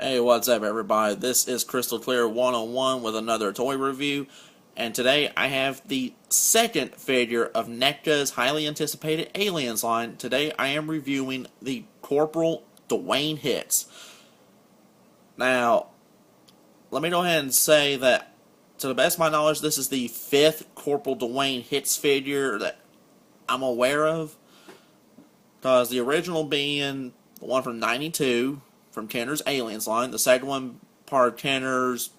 Hey, what's up, everybody? This is Crystal Clear 101 with another toy review, and today I have the second figure of NECA's highly anticipated Aliens line. Today I am reviewing the Corporal Dwayne Hicks. Now, let me go ahead and say that, to the best of my knowledge, this is the fifth Corporal Dwayne Hicks figure that I'm aware of, because the original being the one from '92, from Kenner's Aliens line. The second one, part of Kenner's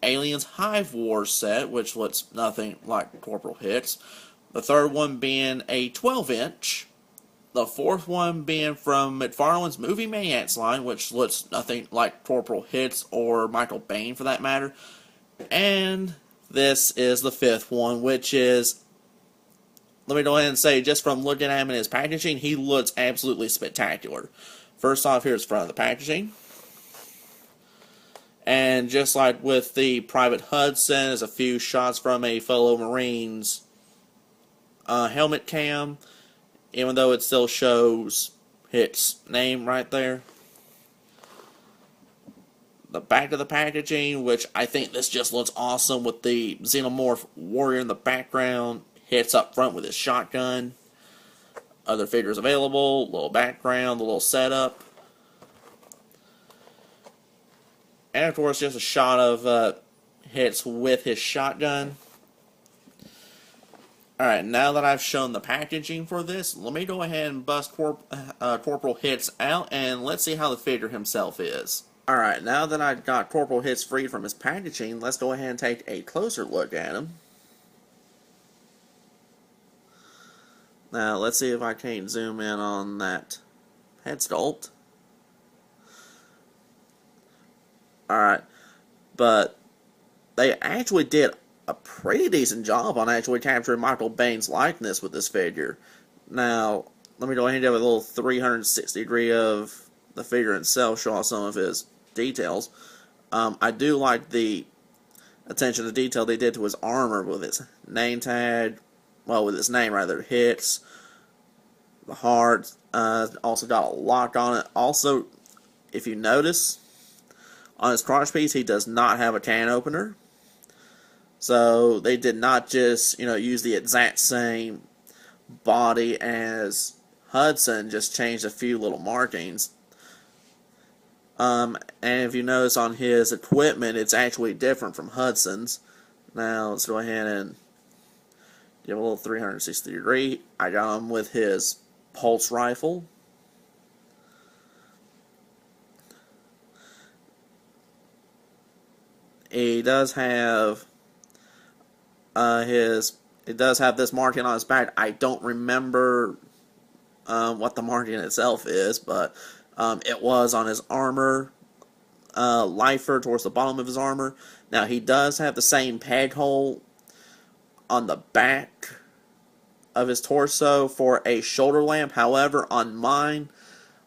Aliens Hive Wars set, which looks nothing like Corporal Hicks. The third one being a 12-inch. The fourth one being from McFarlane's Movie Maniacs line, which looks nothing like Corporal Hicks or Michael Biehn for that matter. And this is the fifth one, which is, let me go ahead and say, just from looking at him in his packaging, he looks absolutely spectacular. First off, here's the front of the packaging. And just like with the Private Hudson, there's a few shots from a fellow Marine's helmet cam, even though it still shows Hicks' name right there. The back of the packaging, which I think this just looks awesome with the Xenomorph warrior in the background, Hicks up front with his shotgun. Other figures available, little background, the little setup. And of course, just a shot of Hicks with his shotgun. Alright, now that I've shown the packaging for this, let me go ahead and bust Corporal Hicks out, and let's see how the figure himself is. Alright, now that I've got Corporal Hicks freed from his packaging, let's go ahead and take a closer look at him. Now, let's see if I can't zoom in on that head sculpt. Alright, but they actually did a pretty decent job on actually capturing Michael Biehn's likeness with this figure. Now, let me go ahead and do a little 360 degree of the figure itself, show off some of his details. I do like the attention to detail they did to his armor with his name tag. Well, with his name rather, Hicks. The heart also got a lock on it. Also, if you notice, on his crotch piece, he does not have a can opener. So they did not just, use the exact same body as Hudson, just changed a few little markings. And if you notice on his equipment, it's actually different from Hudson's. Now, let's go ahead and give a little 360 degree. I got him with his pulse rifle. He does have this marking on his back. I don't remember what the marking itself is, but it was on his armor lifer towards the bottom of his armor. Now, he does have the same peg hole on the back of his torso for a shoulder lamp. However, on mine,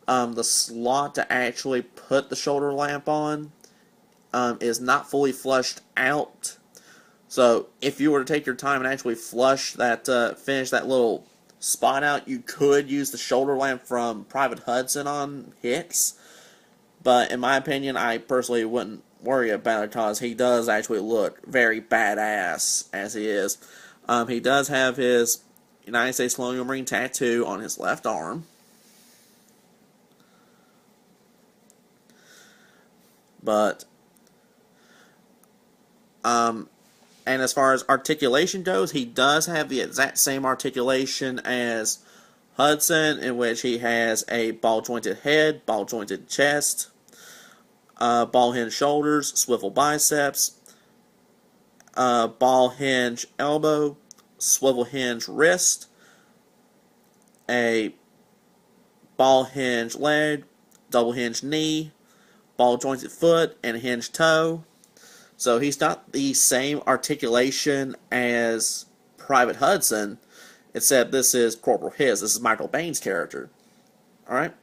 the slot to actually put the shoulder lamp on is not fully flushed out. So if you were to take your time and actually flush that, finish that little spot out, you could use the shoulder lamp from Private Hudson on Hicks. But in my opinion, I personally wouldn't worry about it, because he does actually look very badass as he is. He does have his United States Colonial Marine tattoo on his left arm. But, and as far as articulation goes, he does have the exact same articulation as Hudson, in which he has a ball-jointed head, ball-jointed chest, ball-hinged shoulders, swivel biceps, ball-hinge elbow, swivel hinge wrist, a ball hinge leg, double hinge knee, ball jointed foot, and a hinge toe. So he's got the same articulation as Private Hudson, except this is Corporal Hicks. This is Michael Biehn's character. Alright?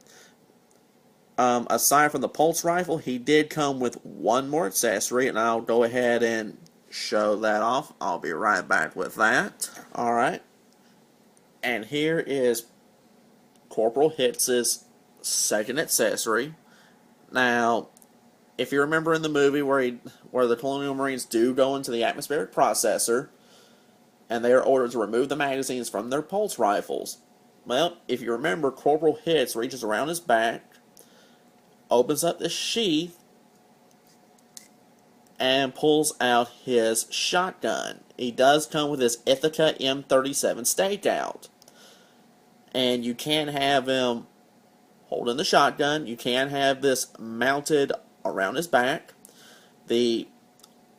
Aside from the pulse rifle, he did come with one more accessory, and I'll go ahead and show that off. I'll be right back with that. Alright. And here is Corporal Hicks' second accessory. Now, if you remember in the movie where the Colonial Marines do go into the atmospheric processor, and they are ordered to remove the magazines from their pulse rifles. Well, if you remember, Corporal Hicks reaches around his back, opens up the sheath, and pulls out his shotgun. He does come with his Ithaca M37 stakeout. And you can have him holding the shotgun. You can have this mounted around his back. The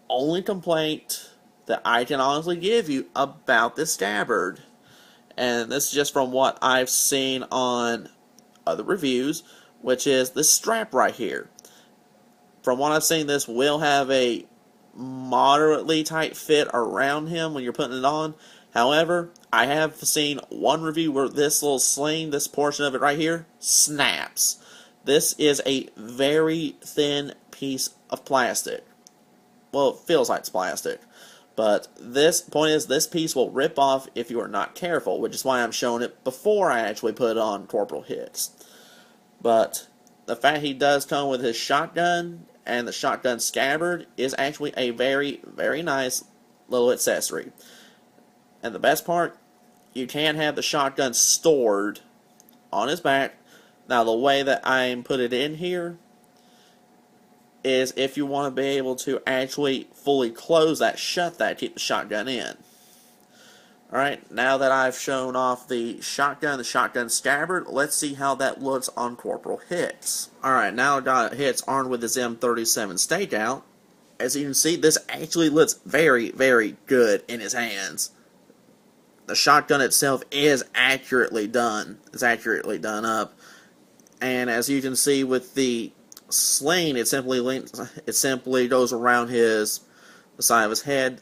only complaint that I can honestly give you about this scabbard, and this is just from what I've seen on other reviews, which is this strap right here. From what I've seen, this will have a moderately tight fit around him when you're putting it on. However, I have seen one review where this little sling, this portion of it right here, snaps. This is a very thin piece of plastic. Well, it feels like it's plastic. But this point is, this piece will rip off if you are not careful, which is why I'm showing it before I actually put it on Corporal Hicks. But the fact he does come with his shotgun and the shotgun scabbard is actually a very, very nice little accessory. And the best part, you can have the shotgun stored on his back. Now, the way that I put it in here is if you want to be able to actually fully close that, shut that, keep the shotgun in. Alright, now that I've shown off the shotgun scabbard, let's see how that looks on Corporal Hicks. Alright, now I've got Hicks armed with his M37 stakeout. As you can see, this actually looks very, very good in his hands. The shotgun itself is accurately done. It's accurately done up. And as you can see with the sling, it simply goes around the side of his head,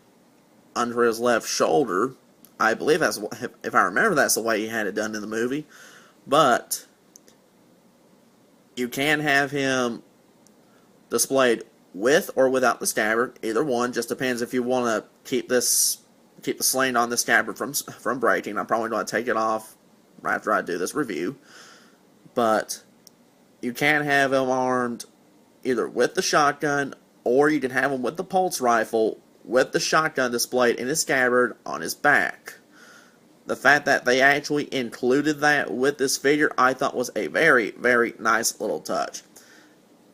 under his left shoulder. I believe that's, if I remember, that's the way he had it done in the movie. But you can have him displayed with or without the scabbard. Either one, just depends if you want to keep the sling on the scabbard from breaking. I'm probably going to take it off right after I do this review. But you can have him armed either with the shotgun, or you can have him with the pulse rifle with the shotgun displayed in his scabbard on his back. The fact that they actually included that with this figure, I thought was a very, very nice little touch.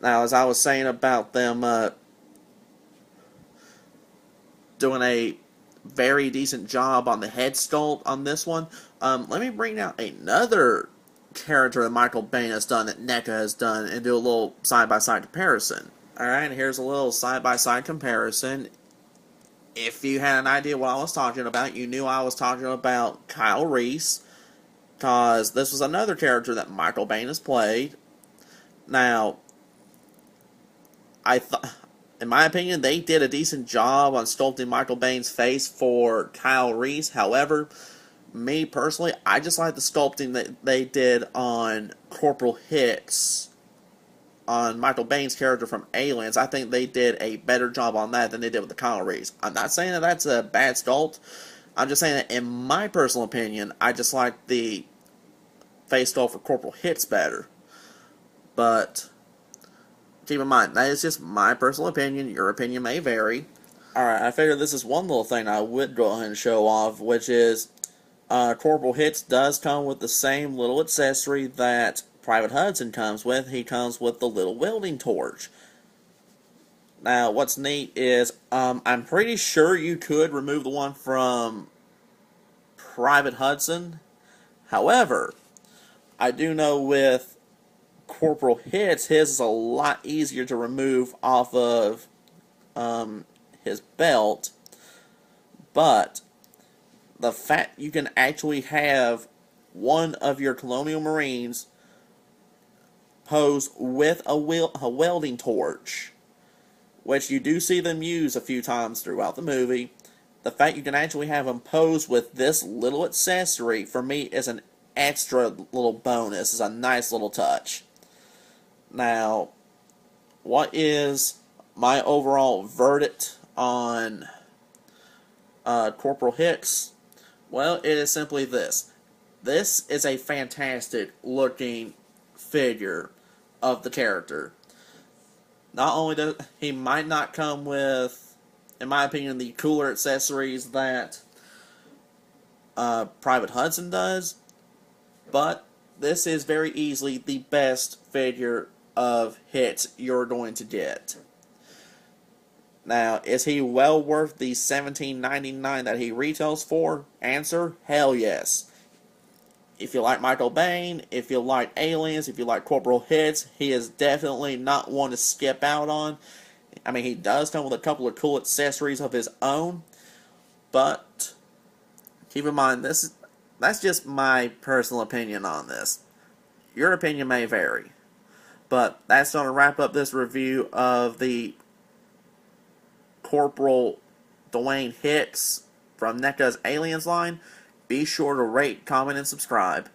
Now, as I was saying about them doing a very decent job on the head sculpt on this one, let me bring out another character that Michael Biehn has done, that NECA has done, and do a little side-by-side comparison. Alright, here's a little side-by-side comparison. If you had an idea what I was talking about, you knew I was talking about Kyle Reese, because this was another character that Michael Biehn has played. Now, in my opinion, they did a decent job on sculpting Michael Biehn's face for Kyle Reese. However, me personally, I just like the sculpting that they did on Corporal Hicks, on Michael Biehn's character from Aliens. I think they did a better job on that than they did with the Kyle Reese. I'm not saying that that's a bad sculpt. I'm just saying that in my personal opinion, I just like the face sculpt for Corporal Hicks better. But keep in mind, that is just my personal opinion. Your opinion may vary. Alright, I figured this is one little thing I would go ahead and show off, which is Corporal Hicks does come with the same little accessory that Private Hudson comes with. He comes with the little welding torch. Now, what's neat is, I'm pretty sure you could remove the one from Private Hudson. However, I do know with Corporal Hicks, his is a lot easier to remove off of his belt. But the fact you can actually have one of your Colonial Marines pose with a welding torch, which you do see them use a few times throughout the movie. The fact you can actually have them pose with this little accessory, for me, is an extra little bonus. It's a nice little touch. Now, what is my overall verdict on Corporal Hicks? Well, it is simply this. This is a fantastic looking figure of the character. Not only does he might not come with, in my opinion, the cooler accessories that Private Hudson does, but this is very easily the best figure of Hicks you're going to get. Now, is he well worth the $17.99 that he retails for? Answer, hell yes. If you like Michael Bain, if you like Aliens, if you like Corporal Hicks, he is definitely not one to skip out on. I mean, he does come with a couple of cool accessories of his own, but keep in mind, that's just my personal opinion on this. Your opinion may vary. But that's going to wrap up this review of the Corporal Dwayne Hicks from NECA's Aliens line. Be sure to rate, comment, and subscribe.